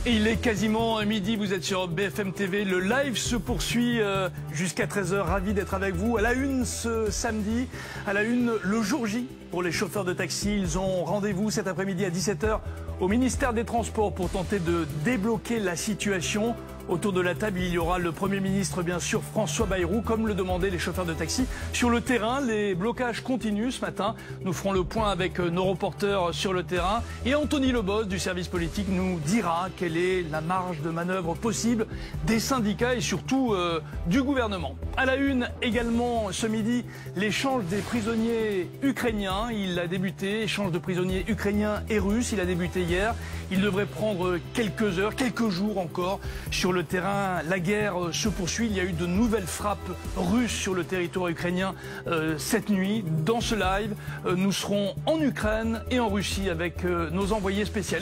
Et il est quasiment midi, vous êtes sur BFM TV, le live se poursuit jusqu'à 13h, ravi d'être avec vous. À la une ce samedi, à la une le jour J pour les chauffeurs de taxi. Ils ont rendez-vous cet après-midi à 17h au ministère des Transports pour tenter de débloquer la situation. Autour de la table, il y aura le Premier ministre, bien sûr, François Bayrou, comme le demandaient les chauffeurs de taxi. Sur le terrain, les blocages continuent ce matin. Nous ferons le point avec nos reporters sur le terrain. Et Anthony Leboz du service politique nous dira quelle est la marge de manœuvre possible des syndicats et surtout du gouvernement. À la une également ce midi, l'échange des prisonniers ukrainiens. Il a débuté, échange de prisonniers ukrainiens et russes. Il a débuté hier. Il devrait prendre quelques heures, quelques jours encore sur le terrain. La guerre se poursuit. Il y a eu de nouvelles frappes russes sur le territoire ukrainien cette nuit. Dans ce live, nous serons en Ukraine et en Russie avec nos envoyés spéciaux.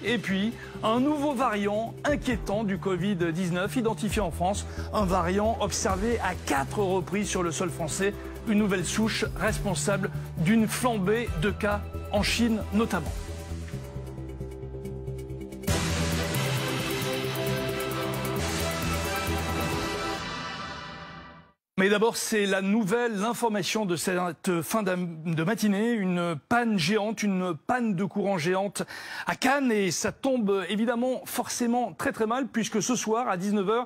Et puis, un nouveau variant inquiétant du Covid-19 identifié en France. Un variant observé à 4 reprises sur le sol français. Une nouvelle souche responsable d'une flambée de cas en Chine notamment. Mais d'abord, c'est la nouvelle, l'information de cette fin de matinée, une panne géante, une panne de courant géante à Cannes. Et ça tombe évidemment forcément très très mal puisque ce soir à 19h,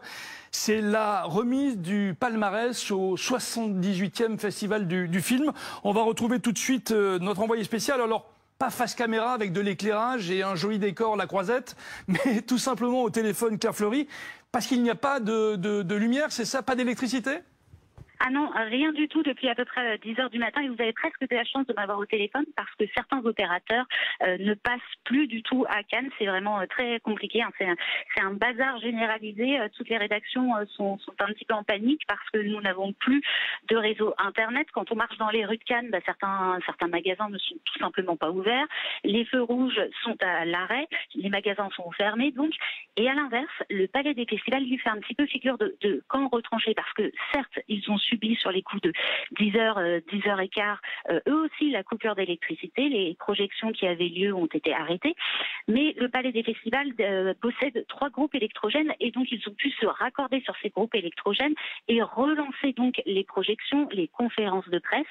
c'est la remise du palmarès au 78e festival du film. On va retrouver tout de suite notre envoyé spécial. Alors, pas face caméra avec de l'éclairage et un joli décor, la croisette, mais tout simplement au téléphone Claire Fleury, parce qu'il n'y a pas de lumière, c'est ça, pas d'électricité ? Ah non, rien du tout depuis à peu près 10h du matin et vous avez presque de la chance de m'avoir au téléphone parce que certains opérateurs ne passent plus du tout à Cannes. C'est vraiment très compliqué, hein. C'est un bazar généralisé. Toutes les rédactions sont un petit peu en panique parce que nous n'avons plus de réseau Internet. Quand on marche dans les rues de Cannes, certains magasins ne sont tout simplement pas ouverts. Les feux rouges sont à l'arrêt, les magasins sont fermés donc. Et à l'inverse, le Palais des Festivals lui fait un petit peu figure de camp retranché parce que certes, ils ont subi sur les coups de 10h15, eux aussi la coupure d'électricité, les projections qui avaient lieu ont été arrêtées, mais le Palais des Festivals possède 3 groupes électrogènes et donc ils ont pu se raccorder sur ces groupes électrogènes et relancer donc les projections, les conférences de presse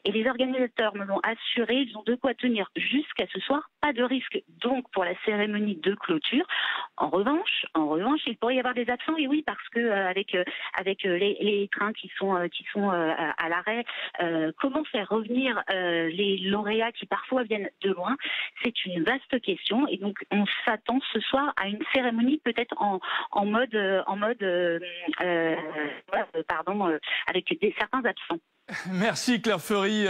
et les organisateurs me l'ont assuré, ils ont de quoi tenir jusqu'à ce soir, pas de risque donc pour la cérémonie de clôture. En revanche, il pourrait y avoir des absents et oui parce que avec les trains qui sont à l'arrêt, comment faire revenir les lauréats qui parfois viennent de loin, c'est une vaste question et donc on s'attend ce soir à une cérémonie peut-être en mode avec certains absents. Merci Claire Fleury.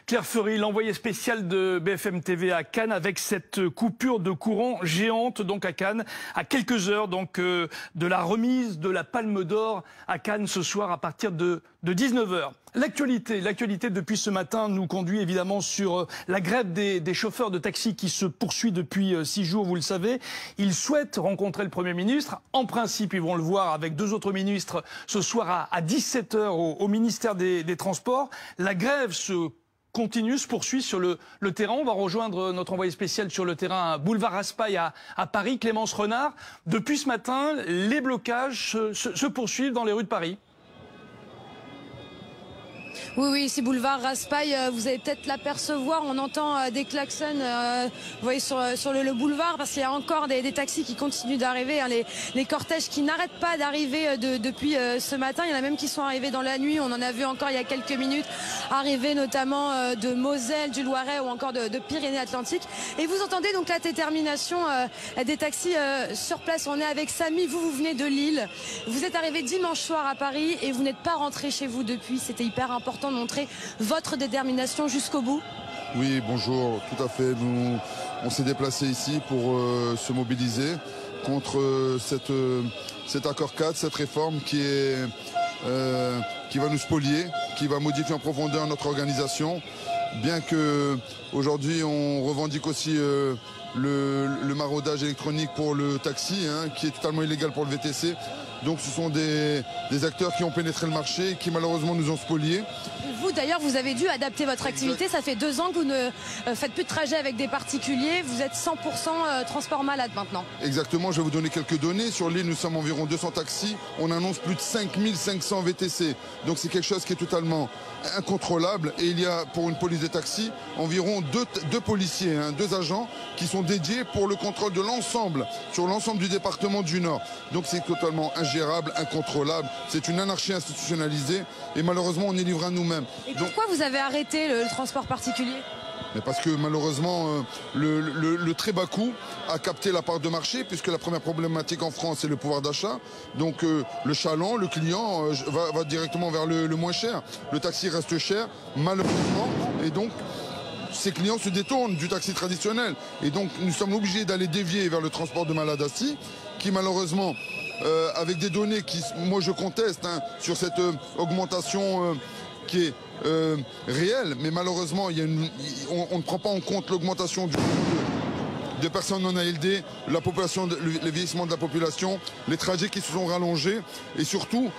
Claire Fleury, l'envoyé spécial de BFM TV à Cannes avec cette coupure de courant géante donc à Cannes, à quelques heures donc de la remise de la Palme d'Or à Cannes ce soir à partir de 19h. L'actualité depuis ce matin nous conduit évidemment sur la grève des chauffeurs de taxi qui se poursuit depuis 6 jours, vous le savez. Ils souhaitent rencontrer le Premier ministre. En principe, ils vont le voir avec 2 autres ministres ce soir à 17h au ministère des Transports. La grève se poursuit sur le terrain. On va rejoindre notre envoyé spécial sur le terrain, boulevard Raspail à Paris, Clémence Renard. Depuis ce matin, les blocages se poursuivent dans les rues de Paris. Oui, c'est boulevard Raspail. Vous allez peut-être l'apercevoir. On entend des klaxons, vous voyez, sur le boulevard, parce qu'il y a encore des taxis qui continuent d'arriver. Hein, les cortèges qui n'arrêtent pas d'arriver depuis ce matin. Il y en a même qui sont arrivés dans la nuit. On en a vu encore il y a quelques minutes arriver notamment de Moselle, du Loiret ou encore de Pyrénées-Atlantiques. Et vous entendez donc la détermination des taxis sur place. On est avec Samy. Vous venez de Lille. Vous êtes arrivé dimanche soir à Paris et vous n'êtes pas rentré chez vous depuis. C'était hyper important de montrer votre détermination jusqu'au bout. Oui, bonjour, tout à fait. On s'est déplacé ici pour se mobiliser contre cet accord 4, cette réforme qui va nous spolier, qui va modifier en profondeur notre organisation. Bien que aujourd'hui on revendique aussi le maraudage électronique pour le taxi, hein, qui est totalement illégal pour le VTC. Donc ce sont des acteurs qui ont pénétré le marché et qui malheureusement nous ont spoliés. Vous d'ailleurs, vous avez dû adapter votre activité. Ça fait 2 ans que vous ne faites plus de trajets avec des particuliers. Vous êtes 100% transport malade maintenant. Exactement, je vais vous donner quelques données. Sur l'île, nous sommes environ 200 taxis. On annonce plus de 5500 VTC. Donc c'est quelque chose qui est totalement incontrôlable. Et il y a pour une police des taxis environ deux policiers, 2 agents qui sont dédiés pour le contrôle de l'ensemble, sur l'ensemble du département du Nord. Donc c'est totalement ingérable, incontrôlable. C'est une anarchie institutionnalisée et malheureusement on est livré à nous-mêmes. Et pourquoi vous avez arrêté le transport particulier ? Mais parce que malheureusement, le très bas coût a capté la part de marché, puisque la première problématique en France, c'est le pouvoir d'achat. Donc le chaland, le client va directement vers le moins cher. Le taxi reste cher, malheureusement, et donc ces clients se détournent du taxi traditionnel. Et donc nous sommes obligés d'aller dévier vers le transport de malades assis, qui malheureusement, avec des données qui, moi je conteste, sur cette augmentation qui est réel, mais malheureusement on ne prend pas en compte l'augmentation du de personnes non ALD, la population, le vieillissement de la population, les trajets qui se sont rallongés et surtout,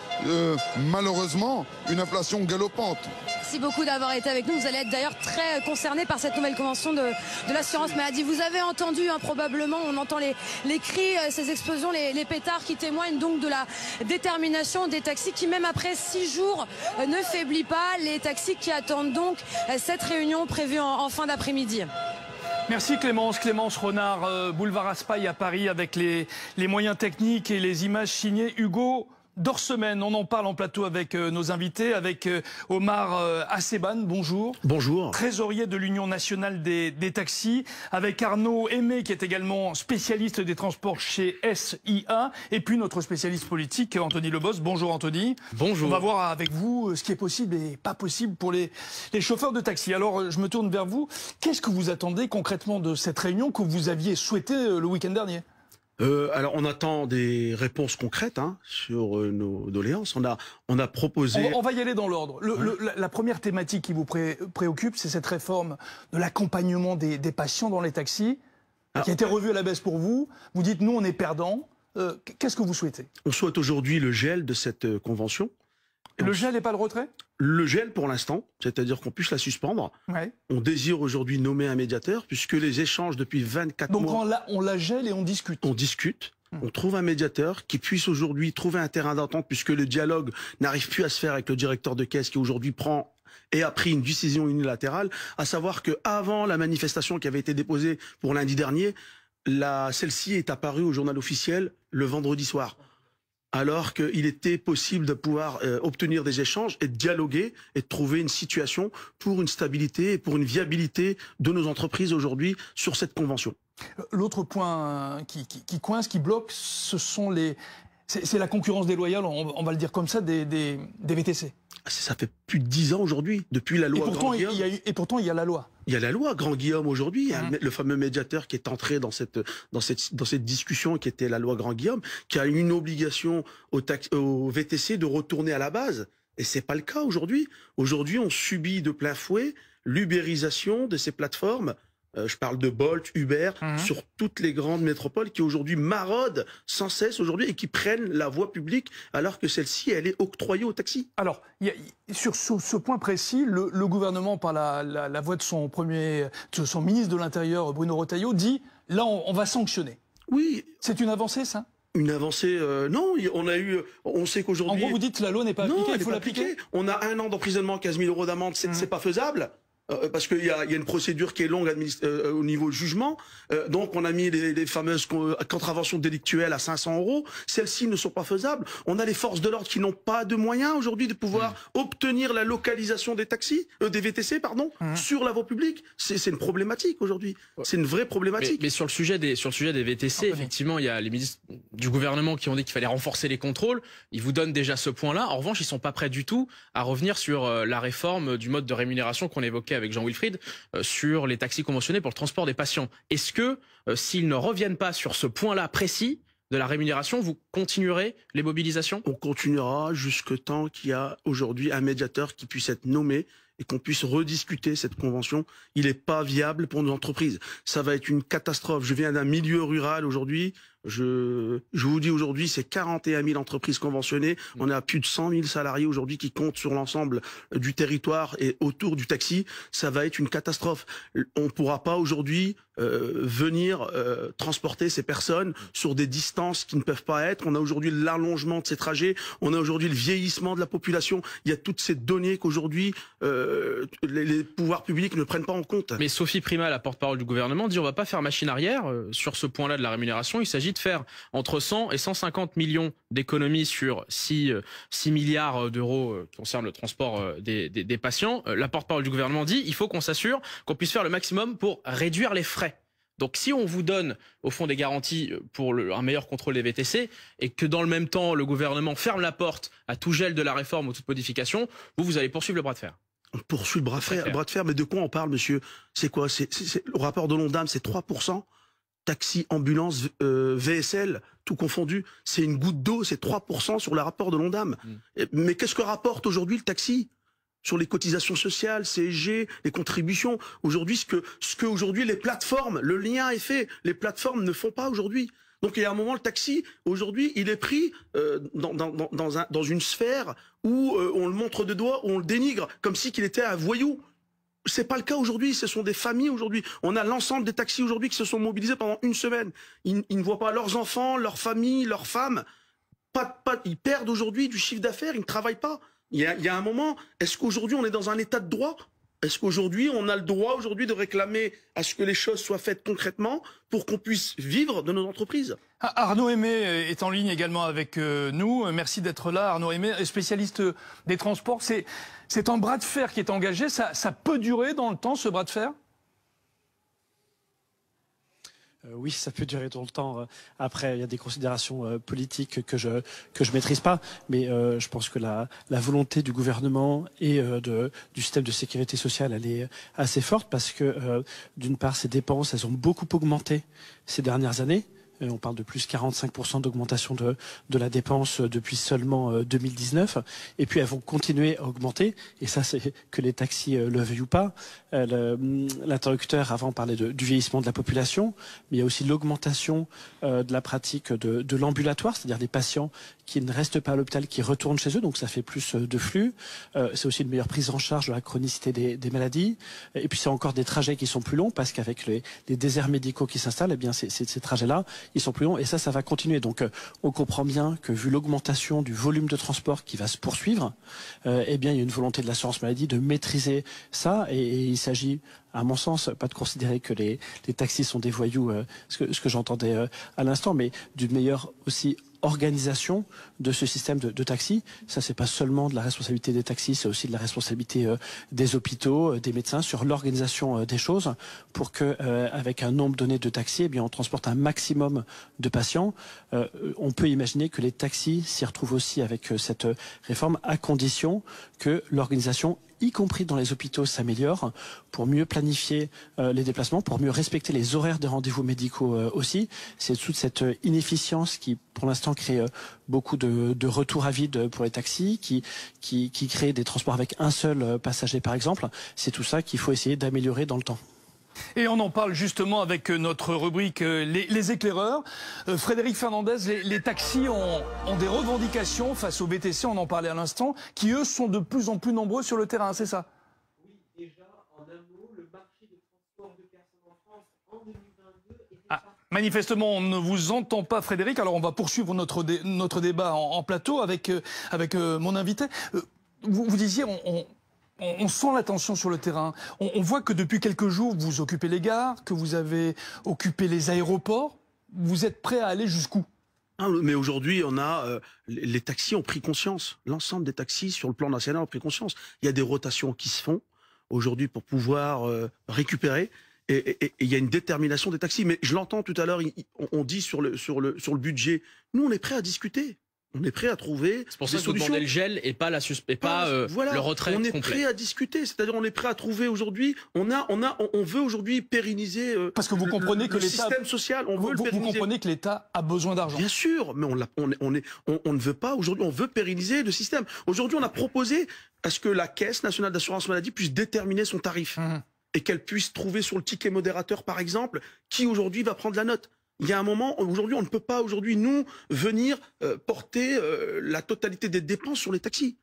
malheureusement, une inflation galopante. Merci beaucoup d'avoir été avec nous. Vous allez être d'ailleurs très concerné par cette nouvelle convention de l'assurance maladie. Vous avez entendu, probablement, on entend les cris, ces explosions, les pétards qui témoignent donc de la détermination des taxis qui, même après 6 jours, ne faiblit pas. Les taxis qui attendent donc cette réunion prévue en fin d'après-midi. Merci Clémence. Clémence Renard, boulevard Raspail à Paris avec les moyens techniques et les images signées Hugo Dorsemène. On en parle en plateau avec nos invités, avec Omar Asseban, bonjour. Bonjour. Trésorier de l'Union nationale des taxis, avec Arnaud Aimé qui est également spécialiste des transports chez SIA, et puis notre spécialiste politique Anthony Leboss. Bonjour Anthony. Bonjour. On va voir avec vous ce qui est possible et pas possible pour les chauffeurs de taxi. Alors je me tourne vers vous. Qu'est-ce que vous attendez concrètement de cette réunion que vous aviez souhaitée le week-end dernier ? Alors on attend des réponses concrètes sur nos doléances. On a proposé. On va y aller dans l'ordre. La première thématique qui vous préoccupe, c'est cette réforme de l'accompagnement des patients dans les taxis, qui a été revue à la baisse pour vous. Vous dites nous on est perdants. Qu'est-ce que vous souhaitez? On souhaite aujourd'hui le gel de cette convention. Le gel et pas le retrait? Le gel pour l'instant, c'est-à-dire qu'on puisse la suspendre. Ouais. On désire aujourd'hui nommer un médiateur, puisque les échanges depuis 24 mois... Donc on la gèle et on discute. On discute, on trouve un médiateur qui puisse aujourd'hui trouver un terrain d'entente, puisque le dialogue n'arrive plus à se faire avec le directeur de caisse qui aujourd'hui prend et a pris une décision unilatérale, à savoir qu'avant la manifestation qui avait été déposée pour lundi dernier, celle-ci est apparue au journal officiel le vendredi soir. Alors qu'il était possible de pouvoir obtenir des échanges et de dialoguer et de trouver une situation pour une stabilité et pour une viabilité de nos entreprises aujourd'hui sur cette convention. L'autre point qui coince, qui bloque, c'est la concurrence déloyale, on va le dire comme ça, des VTC. Ça fait plus de 10 ans aujourd'hui, depuis la loi Grand Guillaume. Et pourtant, il y a la loi. Il y a la loi Grand Guillaume aujourd'hui, le fameux médiateur qui est entré dans cette discussion qui était la loi Grand Guillaume, qui a une obligation au VTC de retourner à la base. Et c'est pas le cas aujourd'hui. Aujourd'hui, on subit de plein fouet l'ubérisation de ces plateformes. Je parle de Bolt, Uber, sur toutes les grandes métropoles qui aujourd'hui maraudent sans cesse aujourd'hui et qui prennent la voie publique alors que celle-ci, elle est octroyée aux taxis. Alors, sur ce point précis, le gouvernement, par la voix de son ministre de l'Intérieur, Bruno Retailleau, dit « là, on va sanctionner ». Oui. C'est une avancée, ça ? Une avancée, non, on sait qu'aujourd'hui... En gros, vous dites la loi n'est pas appliquée, il faut l'appliquer. On a 1 an d'emprisonnement, 15 000 € d'amende, c'est pas faisable. Parce qu'il y a une procédure qui est longue au niveau jugement. Donc on a mis les fameuses contraventions délictuelles à 500 €. Celles-ci ne sont pas faisables. On a les forces de l'ordre qui n'ont pas de moyens aujourd'hui de pouvoir obtenir la localisation des taxis, des VTC, pardon, sur la voie publique. C'est une problématique aujourd'hui. C'est une vraie problématique. Mais sur le sujet des VTC, effectivement, il y a les ministres du gouvernement qui ont dit qu'il fallait renforcer les contrôles. Ils vous donnent déjà ce point-là. En revanche, ils sont pas prêts du tout à revenir sur la réforme du mode de rémunération qu'on évoquait avec Jean-Wilfried sur les taxis conventionnés pour le transport des patients. Est-ce que s'ils ne reviennent pas sur ce point-là précis de la rémunération, vous continuerez les mobilisations? On continuera jusque tant qu'il y a aujourd'hui un médiateur qui puisse être nommé et qu'on puisse rediscuter cette convention. Il n'est pas viable pour nos entreprises. Ça va être une catastrophe. Je viens d'un milieu rural aujourd'hui. Je vous dis aujourd'hui, c'est 41 000 entreprises conventionnées. On est à plus de 100 000 salariés aujourd'hui qui comptent sur l'ensemble du territoire et autour du taxi. Ça va être une catastrophe. On pourra pas aujourd'hui venir transporter ces personnes sur des distances qui ne peuvent pas être. On a aujourd'hui l'allongement de ces trajets. On a aujourd'hui le vieillissement de la population. Il y a toutes ces données qu'aujourd'hui les pouvoirs publics ne prennent pas en compte. Mais Sophie Primas, la porte-parole du gouvernement, dit on va pas faire machine arrière sur ce point-là de la rémunération. Il s'agit de faire entre 100 et 150 millions d'économies sur 6 milliards d'euros qui concernent le transport des patients. La porte-parole du gouvernement dit il faut qu'on s'assure qu'on puisse faire le maximum pour réduire les frais. Donc si on vous donne au fond des garanties pour un meilleur contrôle des VTC et que dans le même temps le gouvernement ferme la porte à tout gel de la réforme ou toute modification, vous allez poursuivre le bras de fer. On poursuit le bras de fer, mais de quoi on parle, monsieur? C'est quoi? Le rapport de l'ONDAM, c'est 3%. Taxi, ambulance, VSL, tout confondu, c'est une goutte d'eau, c'est 3% sur le rapport de l'ONDAM. Mais qu'est-ce que rapporte aujourd'hui le taxi? Sur les cotisations sociales, CSG, les contributions. Aujourd'hui, ce que aujourd'hui les plateformes, le lien est fait, les plateformes ne font pas aujourd'hui. Donc il y a un moment, le taxi, aujourd'hui, il est pris dans une sphère où on le montre de doigts, où on le dénigre, comme si qu'il était un voyou. C'est pas le cas aujourd'hui, ce sont des familles aujourd'hui. On a l'ensemble des taxis aujourd'hui qui se sont mobilisés pendant une semaine. Ils ne voient pas leurs enfants, leurs familles, leurs femmes. Ils perdent aujourd'hui du chiffre d'affaires, ils ne travaillent pas. Il y a un moment, est-ce qu'aujourd'hui on est dans un état de droit? Est-ce qu'aujourd'hui on a le droit aujourd'hui de réclamer à ce que les choses soient faites concrètement pour qu'on puisse vivre de nos entreprises? Arnaud Aimé est en ligne également avec nous. Merci d'être là, Arnaud Aimé, spécialiste des transports. C'est un bras de fer qui est engagé. Ça peut durer dans le temps, ce bras de fer? Oui, ça peut durer dans le temps. Après, il y a des considérations politiques que je maîtrise pas, mais je pense que la volonté du gouvernement et du système de sécurité sociale, elle est assez forte parce que d'une part, ces dépenses, elles ont beaucoup augmenté ces dernières années. On parle de plus 45% d'augmentation de la dépense depuis seulement 2019. Et puis elles vont continuer à augmenter. Et ça, c'est que les taxis le veuillent ou pas. L'interlocuteur avant parlait du vieillissement de la population, mais il y a aussi l'augmentation de la pratique de l'ambulatoire, c'est-à-dire des patients qui ne restent pas à l'hôpital, qui retournent chez eux. Donc ça fait plus de flux. C'est aussi une meilleure prise en charge de la chronicité des maladies. Et puis c'est encore des trajets qui sont plus longs parce qu'avec les déserts médicaux qui s'installent, eh bien ces trajets-là, ils sont plus longs et ça va continuer. Donc on comprend bien que vu l'augmentation du volume de transport qui va se poursuivre, eh bien il y a une volonté de l'assurance maladie de maîtriser ça et il s'agit, à mon sens, pas de considérer que les taxis sont des voyous, ce que j'entendais à l'instant, mais d'une meilleure aussi organisation de ce système de taxi. Ça, c'est pas seulement de la responsabilité des taxis, c'est aussi de la responsabilité des hôpitaux, des médecins sur l'organisation des choses pour que, avec un nombre donné de taxis, eh bien, on transporte un maximum de patients. On peut imaginer que les taxis s'y retrouvent aussi avec cette réforme à condition que l'organisation, y compris dans les hôpitaux, s'améliore pour mieux planifier les déplacements, pour mieux respecter les horaires des rendez-vous médicaux aussi. C'est toute cette inefficience qui, pour l'instant, crée beaucoup de retours à vide pour les taxis, qui crée des transports avec un seul passager, par exemple. C'est tout ça qu'il faut essayer d'améliorer dans le temps. Et on en parle justement avec notre rubrique les éclaireurs. Frédéric Fernandez, les taxis ont des revendications face aux VTC, on en parlait à l'instant, qui eux sont de plus en plus nombreux sur le terrain, c'est ça? Oui, déjà, en un mot, le marché de transport de personnes en France en 2022 était... Manifestement, on ne vous entend pas, Frédéric. Alors on va poursuivre notre débat en plateau avec mon invité. Vous disiez... On sent la tension sur le terrain. On voit que depuis quelques jours, vous occupez les gares, que vous avez occupé les aéroports. Vous êtes prêt à aller jusqu'où? Mais aujourd'hui, les taxis ont pris conscience. L'ensemble des taxis sur le plan national ont pris conscience. Il y a des rotations qui se font aujourd'hui pour pouvoir récupérer. Et il y a une détermination des taxis. Mais je l'entends tout à l'heure, on dit sur le budget, nous on est prêt à discuter. On est prêt à trouver. C'est pour ça que vous demandez le gel et pas voilà, le retrait. On est complet. prêt à discuter, c'est-à-dire on est prêt à trouver aujourd'hui. On veut aujourd'hui pérenniser. Parce que vous comprenez que le système social. On veut le pérenniser. Vous comprenez que l'État a besoin d'argent. Bien sûr, mais on ne veut pas aujourd'hui. On veut pérenniser le système. Aujourd'hui, on a proposé à ce que la Caisse nationale d'assurance maladie puisse déterminer son tarif et qu'elle puisse trouver sur le ticket modérateur, par exemple, qui aujourd'hui va prendre la note. Il y a un moment, aujourd'hui, on ne peut pas, aujourd'hui, nous, venir porter la totalité des dépenses sur les taxis.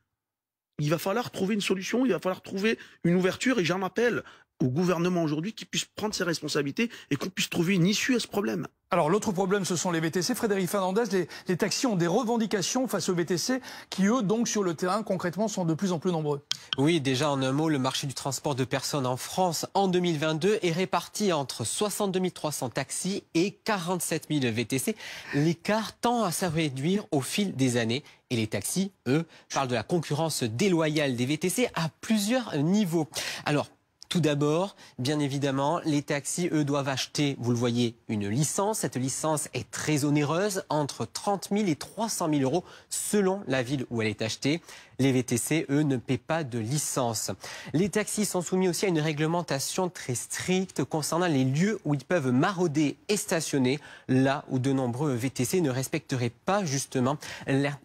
Il va falloir trouver une solution, il va falloir trouver une ouverture, et j'en appelle au gouvernement aujourd'hui qui puisse prendre ses responsabilités et qu'on puisse trouver une issue à ce problème. Alors l'autre problème, ce sont les VTC. Frédéric Fernandez, les taxis ont des revendications face aux VTC qui, eux, donc sur le terrain, concrètement, sont de plus en plus nombreux. Oui, déjà en un mot, le marché du transport de personnes en France en 2022 est réparti entre 62 300 taxis et 47 000 VTC. L'écart tend à se réduire au fil des années. Et les taxis, eux, parlent de la concurrence déloyale des VTC à plusieurs niveaux. Alors, tout d'abord, bien évidemment, les taxis, eux, doivent acheter, vous le voyez, une licence. Cette licence est très onéreuse, entre 30 000 et 300 000 euros selon la ville où elle est achetée. Les VTC, eux, ne paient pas de licence. Les taxis sont soumis aussi à une réglementation très stricte concernant les lieux où ils peuvent marauder et stationner, là où de nombreux VTC ne respecteraient pas justement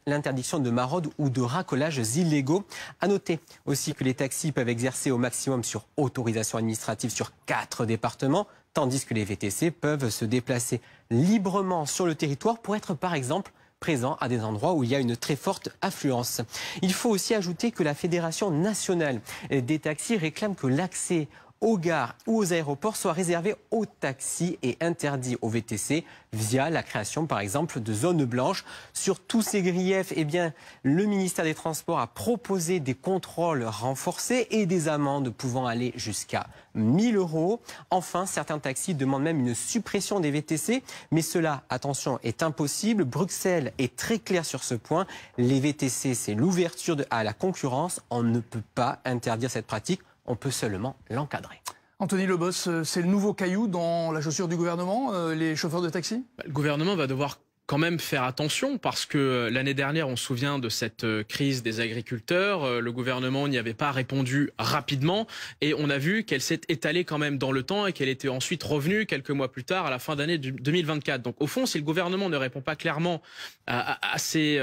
l'interdiction de maraude ou de racolages illégaux. À noter aussi que les taxis peuvent exercer au maximum sur autorisation administrative sur 4 départements, tandis que les VTC peuvent se déplacer librement sur le territoire pour être, par exemple, présent à des endroits où il y a une très forte affluence. Il faut aussi ajouter que la Fédération nationale des taxis réclame que l'accès aux gares ou aux aéroports soit réservé aux taxis et interdit aux VTC via la création, par exemple, de zones blanches. Sur tous ces griefs, eh bien, le ministère des Transports a proposé des contrôles renforcés et des amendes pouvant aller jusqu'à 1 000 €. Enfin, certains taxis demandent même une suppression des VTC, mais cela, attention, est impossible. Bruxelles est très claire sur ce point. Les VTC, c'est l'ouverture à la concurrence. On ne peut pas interdire cette pratique. On peut seulement l'encadrer. Anthony Lebos, c'est le nouveau caillou dans la chaussure du gouvernement, les chauffeurs de taxi? Le gouvernement va devoir quand même faire attention parce que l'année dernière, on se souvient de cette crise des agriculteurs. Le gouvernement n'y avait pas répondu rapidement et on a vu qu'elle s'est étalée quand même dans le temps et qu'elle était ensuite revenue quelques mois plus tard à la fin d'année 2024. Donc au fond, si le gouvernement ne répond pas clairement à ces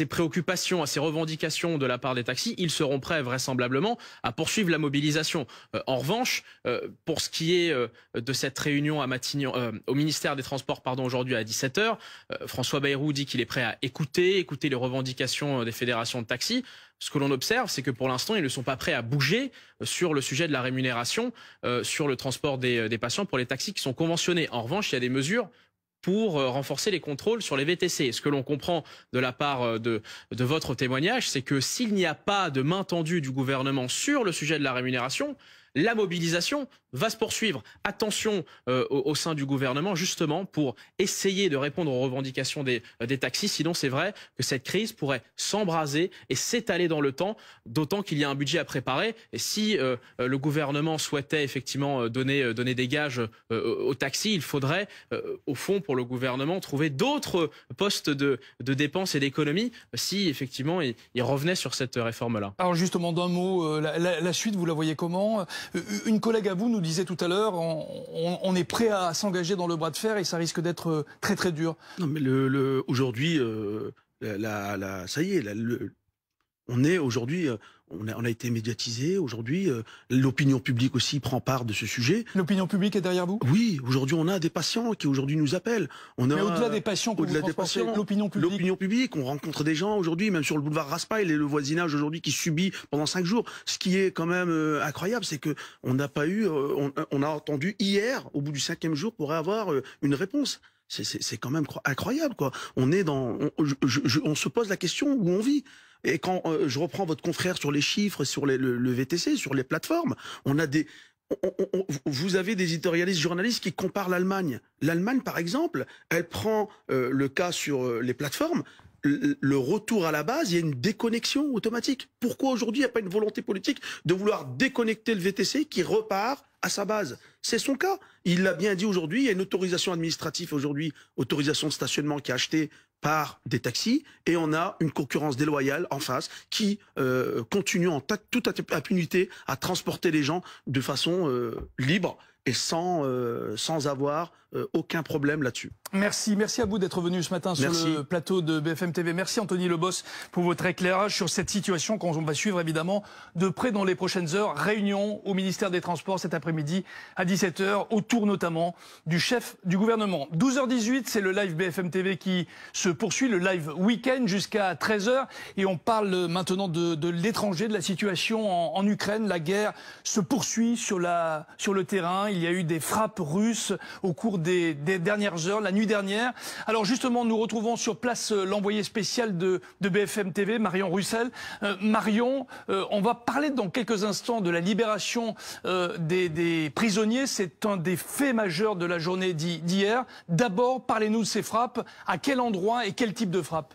préoccupations, à ces revendications de la part des taxis, ils seront prêts vraisemblablement à poursuivre la mobilisation. En revanche, pour ce qui est de cette réunion à Matignon, au ministère des Transports, aujourd'hui à 17 h, François Bayrou dit qu'il est prêt à écouter les revendications des fédérations de taxi. Ce que l'on observe, c'est que pour l'instant, ils ne sont pas prêts à bouger sur le sujet de la rémunération, sur le transport des patients pour les taxis qui sont conventionnés. En revanche, il y a des mesures pour renforcer les contrôles sur les VTC. Ce que l'on comprend de la part de votre témoignage, c'est que s'il n'y a pas de main tendue du gouvernement sur le sujet de la rémunération, la mobilisation va se poursuivre. Attention au sein du gouvernement, justement, pour essayer de répondre aux revendications des taxis. Sinon, c'est vrai que cette crise pourrait s'embraser et s'étaler dans le temps, d'autant qu'il y a un budget à préparer. Et si le gouvernement souhaitait effectivement donner des gages aux taxis, il faudrait, au fond, pour le gouvernement, trouver d'autres postes de dépenses et d'économies si, effectivement, il revenait sur cette réforme-là. Alors, justement, d'un mot, la suite, vous la voyez comment? Une collègue à vous nous disait tout à l'heure, on est prêt à s'engager dans le bras de fer et ça risque d'être très très dur. Non mais aujourd'hui, ça y est, on est aujourd'hui, on a été médiatisé. Aujourd'hui, l'opinion publique aussi prend part de ce sujet. L'opinion publique est derrière vous? Oui, aujourd'hui on a des patients qui aujourd'hui nous appellent. Mais au-delà des patients, l'opinion publique. L'opinion publique, on rencontre des gens aujourd'hui, même sur le boulevard Raspail et le voisinage aujourd'hui qui subit pendant 5 jours. Ce qui est quand même incroyable, c'est que on n'a pas eu, on a attendu hier, au bout du 5e jour, pour avoir une réponse. C'est quand même incroyable, quoi. On est on se pose la question où on vit. Et quand je reprends votre confrère sur les chiffres, sur le VTC, sur les plateformes, vous avez des éditorialistes, journalistes qui comparent l'Allemagne. L'Allemagne, par exemple, elle prend le cas sur les plateformes. Le retour à la base, il y a une déconnexion automatique. Pourquoi aujourd'hui il n'y a pas une volonté politique de vouloir déconnecter le VTC qui repart à sa base? C'est son cas. Il l'a bien dit aujourd'hui, il y a une autorisation administrative aujourd'hui, autorisation de stationnement qui est achetée par des taxis, et on a une concurrence déloyale en face qui continue en toute impunité à transporter les gens de façon libre et sans avoir aucun problème là-dessus. Merci à vous d'être venu ce matin sur le plateau de BFM TV. Merci Anthony Lebos pour votre éclairage sur cette situation qu'on va suivre évidemment de près dans les prochaines heures. Réunion au ministère des Transports cet après-midi à 17h, autour notamment du chef du gouvernement. 12h18, c'est le live BFM TV qui se poursuit, le live week-end jusqu'à 13h. Et on parle maintenant de l'étranger, de la situation en Ukraine. La guerre se poursuit sur le terrain. Il y a eu des frappes russes au cours des dernières heures, la nuit dernière. Alors justement, nous retrouvons sur place l'envoyé spécial de BFM TV, Marion Russell. Marion, on va parler dans quelques instants de la libération des prisonniers. C'est un des faits majeurs de la journée d'hier. D'abord, parlez-nous de ces frappes. À quel endroit et quel type de frappe ?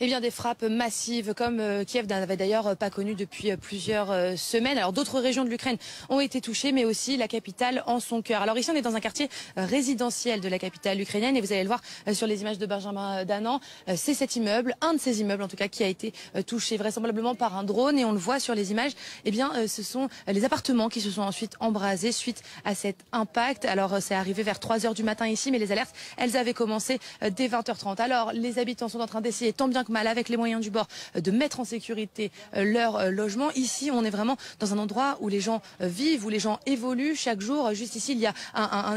Eh bien, des frappes massives comme Kiev n'avait d'ailleurs pas connu depuis plusieurs semaines. Alors, d'autres régions de l'Ukraine ont été touchées, mais aussi la capitale en son cœur. Alors ici, on est dans un quartier résidentiel de la capitale ukrainienne et vous allez le voir sur les images de Benjamin Danan. C'est cet immeuble, un de ces immeubles en tout cas, qui a été touché vraisemblablement par un drone et on le voit sur les images. Eh bien, ce sont les appartements qui se sont ensuite embrasés suite à cet impact. Alors, c'est arrivé vers 3 h du matin ici, mais les alertes, elles avaient commencé dès 20h30. Alors, les habitants sont en train d'essayer tant bien que mal avec les moyens du bord de mettre en sécurité leur logement. Ici, on est vraiment dans un endroit où les gens vivent, où les gens évoluent chaque jour. Juste ici, il y a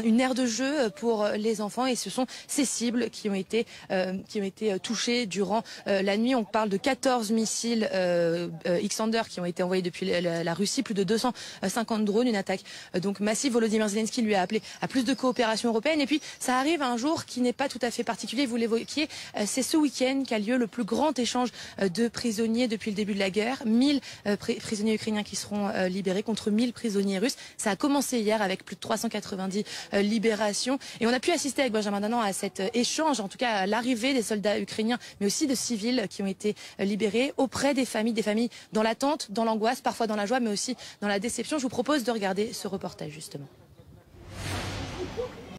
une aire de jeu pour les enfants et ce sont ces cibles qui ont été touchées durant la nuit. On parle de 14 missiles Iskander qui ont été envoyés depuis la Russie, plus de 250 drones, une attaque donc massive. Volodymyr Zelensky lui a appelé à plus de coopération européenne. Et puis, ça arrive à un jour qui n'est pas tout à fait particulier. Vous l'évoquiez, c'est ce week-end qu'a lieu le plus grand échange de prisonniers depuis le début de la guerre. 1000 prisonniers ukrainiens qui seront libérés contre 1000 prisonniers russes. Ça a commencé hier avec plus de 390 libérations. Et on a pu assister avec Benjamin Danan à cet échange, en tout cas à l'arrivée des soldats ukrainiens, mais aussi de civils qui ont été libérés auprès des familles dans l'attente, dans l'angoisse, parfois dans la joie, mais aussi dans la déception. Je vous propose de regarder ce reportage justement.